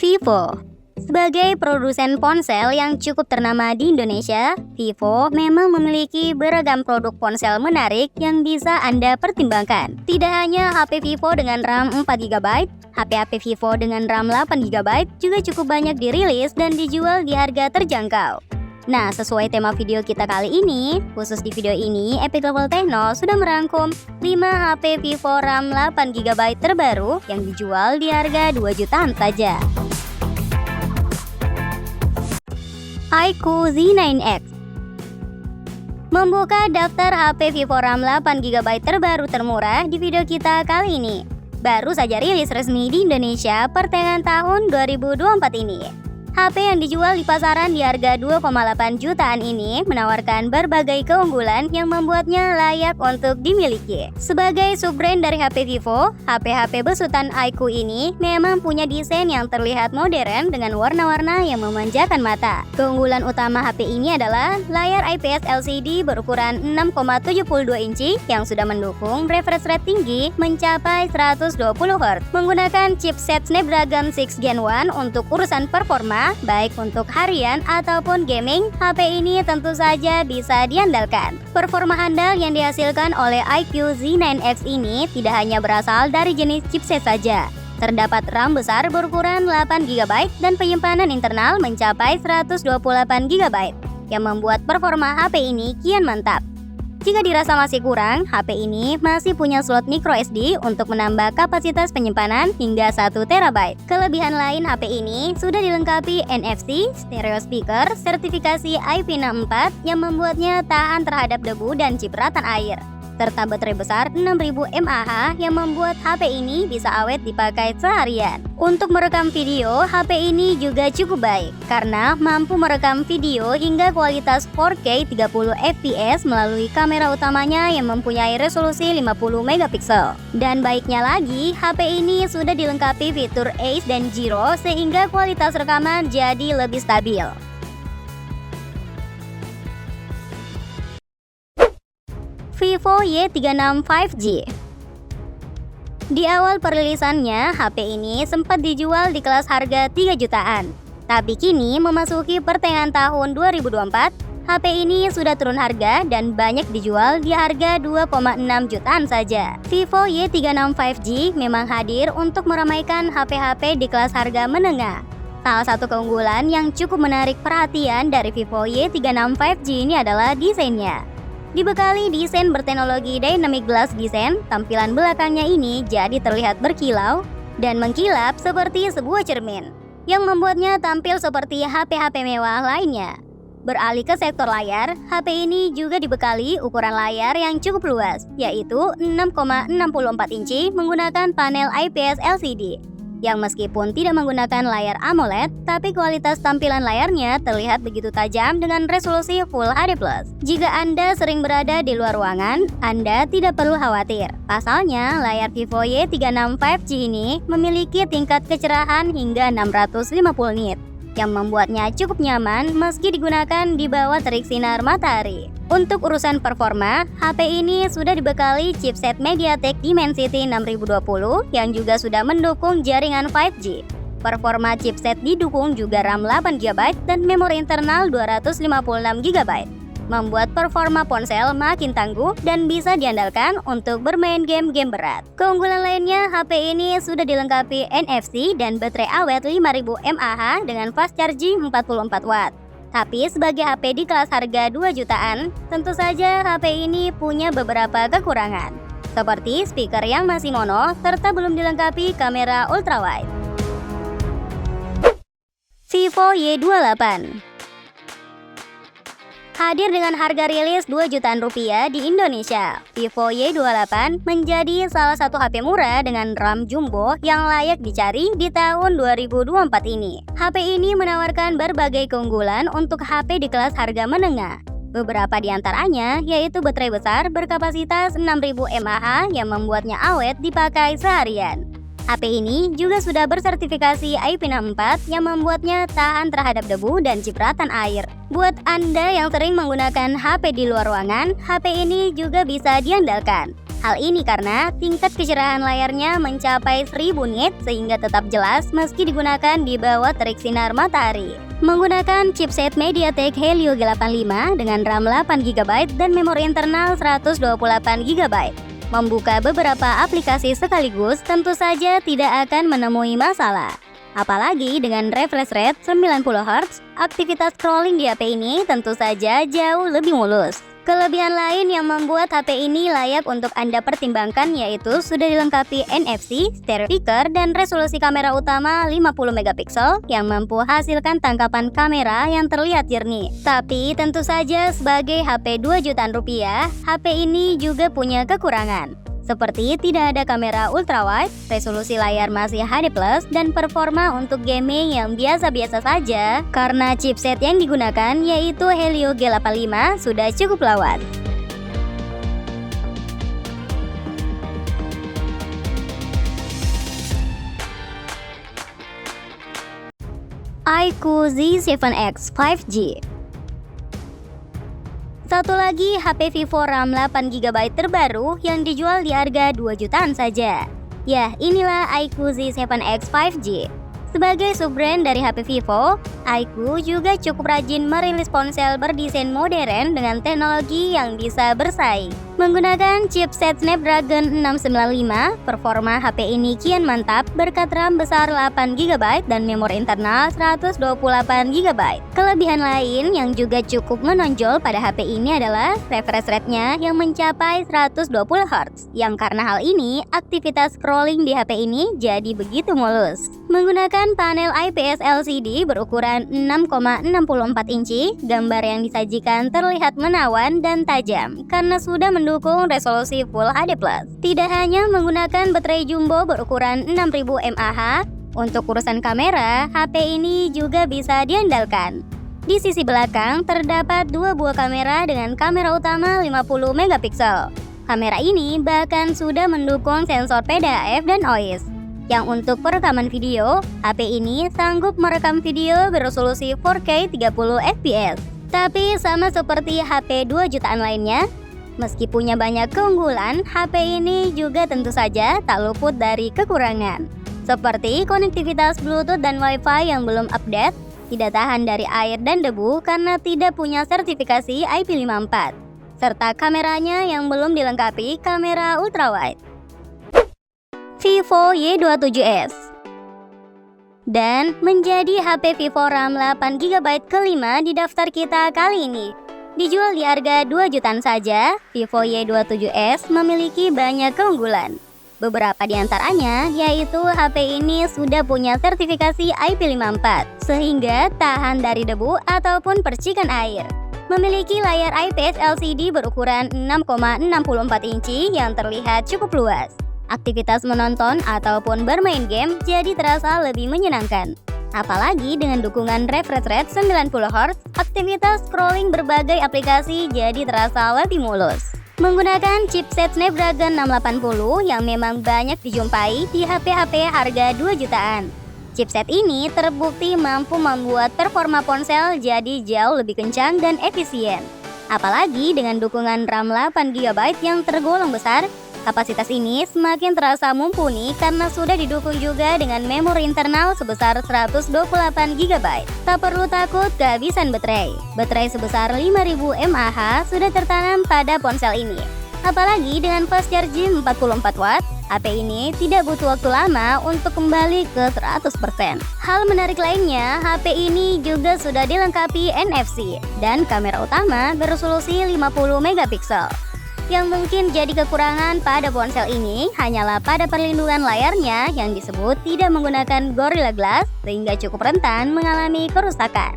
Vivo. Sebagai produsen ponsel yang cukup ternama di Indonesia, Vivo memang memiliki beragam produk ponsel menarik yang bisa Anda pertimbangkan. Tidak hanya HP Vivo dengan RAM 4GB, HP-HP Vivo dengan RAM 8GB juga cukup banyak dirilis dan dijual di harga terjangkau. Nah, sesuai tema video kita kali ini, khusus di video ini, Epic Level Techno sudah merangkum 5 HP Vivo RAM 8GB terbaru yang dijual di harga 2 jutaan saja. iQOO Z9X. Membuka daftar HP Vivo RAM 8GB terbaru termurah di video kita kali ini. Baru saja rilis resmi di Indonesia pertengahan tahun 2024 ini. HP yang dijual di pasaran di harga 2,8 jutaan ini menawarkan berbagai keunggulan yang membuatnya layak untuk dimiliki. Sebagai sub-brand dari HP Vivo, HP-HP besutan iQOO ini memang punya desain yang terlihat modern dengan warna-warna yang memanjakan mata. Keunggulan utama HP ini adalah layar IPS LCD berukuran 6,72 inci yang sudah mendukung refresh rate tinggi mencapai 120 Hz. Menggunakan chipset Snapdragon 6 Gen 1 untuk urusan performa, baik untuk harian ataupun gaming, HP ini tentu saja bisa diandalkan. Performa handal yang dihasilkan oleh iQOO Z9X ini tidak hanya berasal dari jenis chipset saja. Terdapat RAM besar berukuran 8GB dan penyimpanan internal mencapai 128GB yang membuat performa HP ini kian mantap. Jika dirasa masih kurang, HP ini masih punya slot microSD untuk menambah kapasitas penyimpanan hingga 1TB. Kelebihan lain HP ini sudah dilengkapi NFC, stereo speaker, sertifikasi IP64 yang membuatnya tahan terhadap debu dan cipratan air, serta baterai besar 6000 mAh yang membuat HP ini bisa awet dipakai seharian. Untuk merekam video, HP ini juga cukup baik karena mampu merekam video hingga kualitas 4K 30fps melalui kamera utamanya yang mempunyai resolusi 50MP. Dan baiknya lagi, HP ini sudah dilengkapi fitur Ace dan Gyro sehingga kualitas rekaman jadi lebih stabil. Vivo Y36 5G. Di awal perilisannya, HP ini sempat dijual di kelas harga 3 jutaan. Tapi kini memasuki pertengahan tahun 2024, HP ini sudah turun harga dan banyak dijual di harga 2,6 jutaan saja. Vivo Y36 5G memang hadir untuk meramaikan HP-HP di kelas harga menengah. Salah satu keunggulan yang cukup menarik perhatian dari Vivo Y36 5G ini adalah desainnya. Dibekali desain berteknologi Dynamic Glass Design, tampilan belakangnya ini jadi terlihat berkilau dan mengkilap seperti sebuah cermin, yang membuatnya tampil seperti HP-HP mewah lainnya. Beralih ke sektor layar, HP ini juga dibekali ukuran layar yang cukup luas, yaitu 6,64 inci menggunakan panel IPS LCD. Yang meskipun tidak menggunakan layar AMOLED, tapi kualitas tampilan layarnya terlihat begitu tajam dengan resolusi Full HD+. Jika Anda sering berada di luar ruangan, Anda tidak perlu khawatir. Pasalnya, layar Vivo Y36 5G ini memiliki tingkat kecerahan hingga 650 nit, yang membuatnya cukup nyaman meski digunakan di bawah terik sinar matahari. Untuk urusan performa, HP ini sudah dibekali chipset MediaTek Dimensity 6020 yang juga sudah mendukung jaringan 5G. Performa chipset didukung juga RAM 8GB dan memori internal 256GB, membuat performa ponsel makin tangguh dan bisa diandalkan untuk bermain game-game berat. Keunggulan lainnya, HP ini sudah dilengkapi NFC dan baterai awet 5000 mAh dengan fast charging 44 watt. Tapi sebagai HP di kelas harga 2 jutaan, tentu saja HP ini punya beberapa kekurangan, seperti speaker yang masih mono serta belum dilengkapi kamera ultrawide. Vivo Y28 hadir dengan harga rilis 2 jutaan rupiah di Indonesia. Vivo Y28 menjadi salah satu HP murah dengan RAM jumbo yang layak dicari di tahun 2024 ini. HP ini menawarkan berbagai keunggulan untuk HP di kelas harga menengah. Beberapa di antaranya yaitu baterai besar berkapasitas 6000 mAh yang membuatnya awet dipakai seharian. HP ini juga sudah bersertifikasi IP64 yang membuatnya tahan terhadap debu dan cipratan air. Buat Anda yang sering menggunakan HP di luar ruangan, HP ini juga bisa diandalkan. Hal ini karena tingkat kecerahan layarnya mencapai 1000 nit sehingga tetap jelas meski digunakan di bawah terik sinar matahari. Menggunakan chipset MediaTek Helio G85 dengan RAM 8GB dan memori internal 128GB. Membuka beberapa aplikasi sekaligus tentu saja tidak akan menemui masalah. Apalagi dengan refresh rate 90Hz, aktivitas scrolling di HP ini tentu saja jauh lebih mulus. Kelebihan lain yang membuat HP ini layak untuk Anda pertimbangkan yaitu sudah dilengkapi NFC, stereo speaker, dan resolusi kamera utama 50MP yang mampu hasilkan tangkapan kamera yang terlihat jernih. Tapi tentu saja sebagai HP 2 jutaan rupiah, HP ini juga punya kekurangan. Seperti tidak ada kamera ultrawide, resolusi layar masih HD+, dan performa untuk gaming yang biasa-biasa saja karena chipset yang digunakan yaitu Helio G85 sudah cukup lawat. iQOO Z7X 5G. Satu lagi HP Vivo RAM 8GB terbaru yang dijual di harga 2 jutaan saja. Ya, inilah iQOO Z7X 5G. Sebagai sub-brand dari HP Vivo, iQOO juga cukup rajin merilis ponsel berdesain modern dengan teknologi yang bisa bersaing. Menggunakan chipset Snapdragon 695, performa HP ini kian mantap berkat RAM besar 8GB dan memori internal 128GB. Kelebihan lain yang juga cukup menonjol pada HP ini adalah refresh rate-nya yang mencapai 120Hz, yang karena hal ini aktivitas scrolling di HP ini jadi begitu mulus. Menggunakan panel IPS LCD berukuran 6,64 inci, gambar yang disajikan terlihat menawan dan tajam karena sudah mendukung resolusi Full HD+. Tidak hanya menggunakan baterai jumbo berukuran 6000 mAh, untuk urusan kamera, HP ini juga bisa diandalkan. Di sisi belakang terdapat 2 buah kamera dengan kamera utama 50MP. Kamera ini bahkan sudah mendukung sensor PDAF dan OIS. Yang untuk perekaman video, HP ini sanggup merekam video beresolusi 4K 30fps. Tapi sama seperti HP 2 jutaan lainnya, meski punya banyak keunggulan, HP ini juga tentu saja tak luput dari kekurangan. Seperti konektivitas Bluetooth dan Wi-Fi yang belum update, tidak tahan dari air dan debu karena tidak punya sertifikasi IP54, serta kameranya yang belum dilengkapi kamera ultrawide. Vivo Y27s. Dan menjadi HP Vivo RAM 8GB kelima di daftar kita kali ini. Dijual di harga 2 jutaan saja, Vivo Y27s memiliki banyak keunggulan. Beberapa di antaranya yaitu HP ini sudah punya sertifikasi IP54 sehingga tahan dari debu ataupun percikan air. Memiliki layar IPS LCD berukuran 6,64 inci yang terlihat cukup luas. Aktivitas menonton ataupun bermain game jadi terasa lebih menyenangkan. Apalagi dengan dukungan refresh rate 90Hz, aktivitas scrolling berbagai aplikasi jadi terasa lebih mulus. Menggunakan chipset Snapdragon 680 yang memang banyak dijumpai di HP-HP harga 2 jutaan. Chipset ini terbukti mampu membuat performa ponsel jadi jauh lebih kencang dan efisien. Apalagi dengan dukungan RAM 8GB yang tergolong besar, kapasitas ini semakin terasa mumpuni karena sudah didukung juga dengan memori internal sebesar 128GB. Tak perlu takut kehabisan baterai. Baterai sebesar 5000 mAh sudah tertanam pada ponsel ini. Apalagi dengan fast charging 44 watt, HP ini tidak butuh waktu lama untuk kembali ke 100%. Hal menarik lainnya, HP ini juga sudah dilengkapi NFC dan kamera utama beresolusi 50MP. Yang mungkin jadi kekurangan pada ponsel ini hanyalah pada perlindungan layarnya yang disebut tidak menggunakan Gorilla Glass sehingga cukup rentan mengalami kerusakan.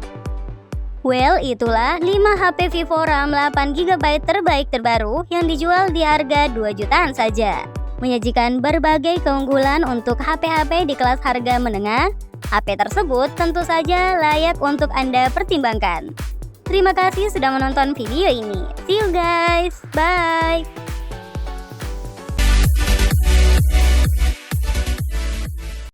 Well, itulah 5 HP Vivo RAM 8GB terbaik terbaru yang dijual di harga 2 jutaan saja. Menyajikan berbagai keunggulan untuk HP-HP di kelas harga menengah, HP tersebut tentu saja layak untuk Anda pertimbangkan. Terima kasih sudah menonton video ini. See you guys. Bye.